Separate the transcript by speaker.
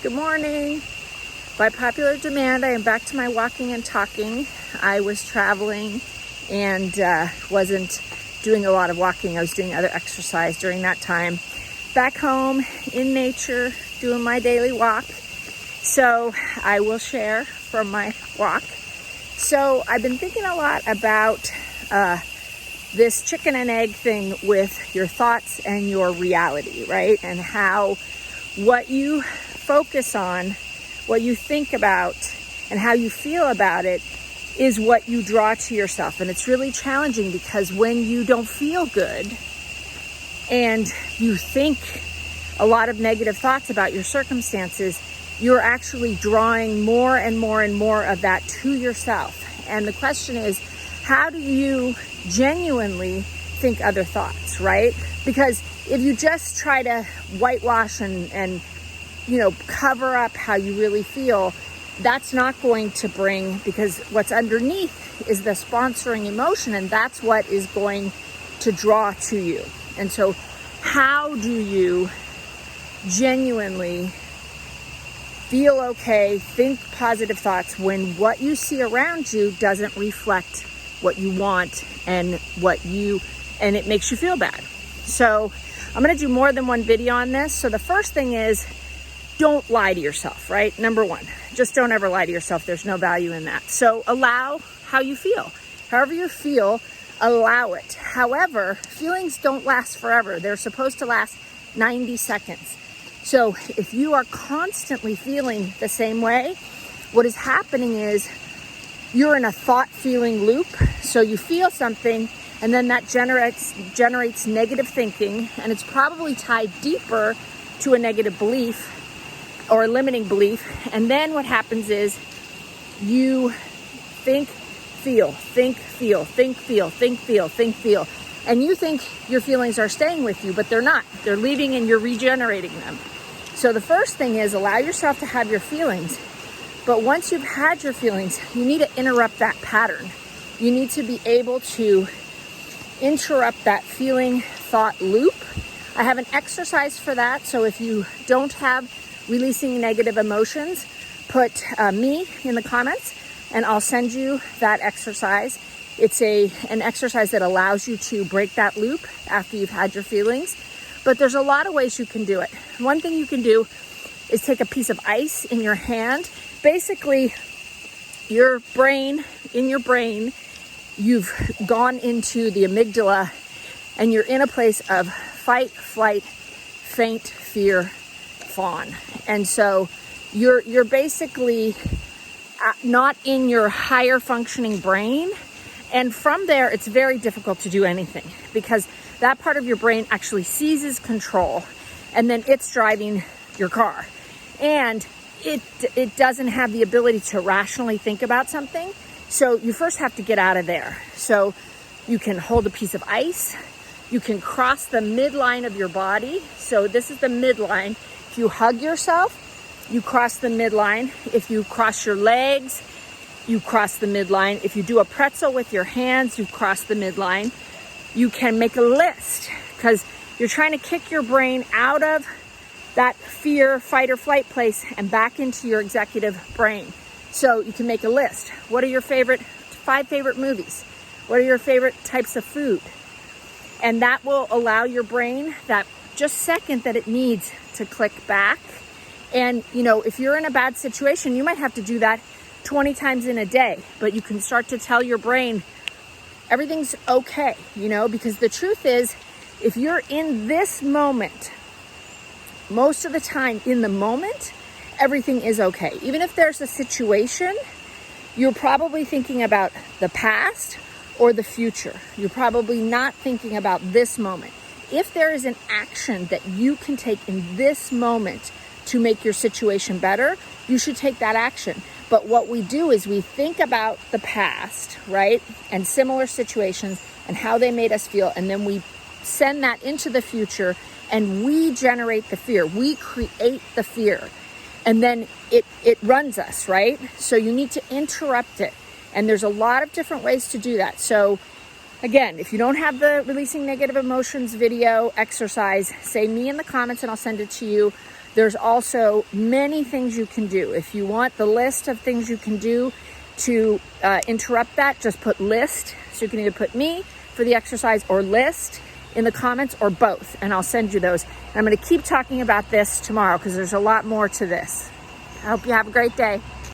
Speaker 1: Good morning. By popular demand, I am back to my walking and talking. I was traveling and wasn't doing a lot of walking. I was doing other exercise during that time. Back home in nature, doing my daily walk. So I will share from my walk. So I've been thinking a lot about this chicken and egg thing with your thoughts and your reality, right? And how what you focus on, what you think about, and how you feel about it is what you draw to yourself. And it's really challenging because when you don't feel good and you think a lot of negative thoughts about your circumstances, you're actually drawing more and more and more of that to yourself. And the question is, how do you genuinely think other thoughts, right? Because if you just try to whitewash and cover up how you really feel, that's not going to bring, because what's underneath is the sponsoring emotion, and that's what is going to draw to you. And so how do you genuinely feel okay, think positive thoughts when what you see around you doesn't reflect what you want and it makes you feel bad? So I'm going to do more than one video on this. So the first thing is, don't lie to yourself, right? Number one, just don't ever lie to yourself. There's no value in that. So allow how you feel. However you feel, allow it. However, feelings don't last forever. They're supposed to last 90 seconds. So if you are constantly feeling the same way, what is happening is you're in a thought-feeling loop. So you feel something, and then that generates negative thinking, and it's probably tied deeper to a negative belief or a limiting belief. And then what happens is you think, feel, and you think your feelings are staying with you, but they're not. They're leaving and you're regenerating them. So the first thing is, allow yourself to have your feelings. But once you've had your feelings, you need to interrupt that pattern. You need to be able to interrupt that feeling thought loop. I have an exercise for that. So if you don't have releasing negative emotions, put me in the comments and I'll send you that exercise. It's an exercise that allows you to break that loop after you've had your feelings. But there's a lot of ways you can do it. One thing you can do is take a piece of ice in your hand. Basically, in your brain, you've gone into the amygdala and you're in a place of fight, flight, faint, fear, fawn. And so you're basically not in your higher functioning brain. And from there, it's very difficult to do anything because that part of your brain actually seizes control, and then it's driving your car. And it doesn't have the ability to rationally think about something. So you first have to get out of there. So you can hold a piece of ice. You can cross the midline of your body. So this is the midline. If you hug yourself, you cross the midline. If you cross your legs, you cross the midline. If you do a pretzel with your hands, you cross the midline. You can make a list because you're trying to kick your brain out of that fear, fight, or flight place and back into your executive brain. So you can make a list. What are your 5 favorite movies? What are your favorite types of food? And that will allow your brain that just second that it needs to click back. And, if you're in a bad situation, you might have to do that 20 times in a day, but you can start to tell your brain everything's okay, because the truth is, if you're in this moment, most of the time in the moment, everything is okay. Even if there's a situation, you're probably thinking about the past or the future. You're probably not thinking about this moment. If there is an action that you can take in this moment to make your situation better, you should take that action. But what we do is we think about the past, right? And similar situations and how they made us feel. And then we send that into the future and we generate the fear. We create the fear. And then it runs us, right? So you need to interrupt it. And there's a lot of different ways to do that. So again, if you don't have the releasing negative emotions video exercise, say me in the comments and I'll send it to you. There's also many things you can do. If you want the list of things you can do to interrupt that, just put list. So you can either put me for the exercise or list in the comments, or both, and I'll send you those. And I'm going to keep talking about this tomorrow because there's a lot more to this. I hope you have a great day.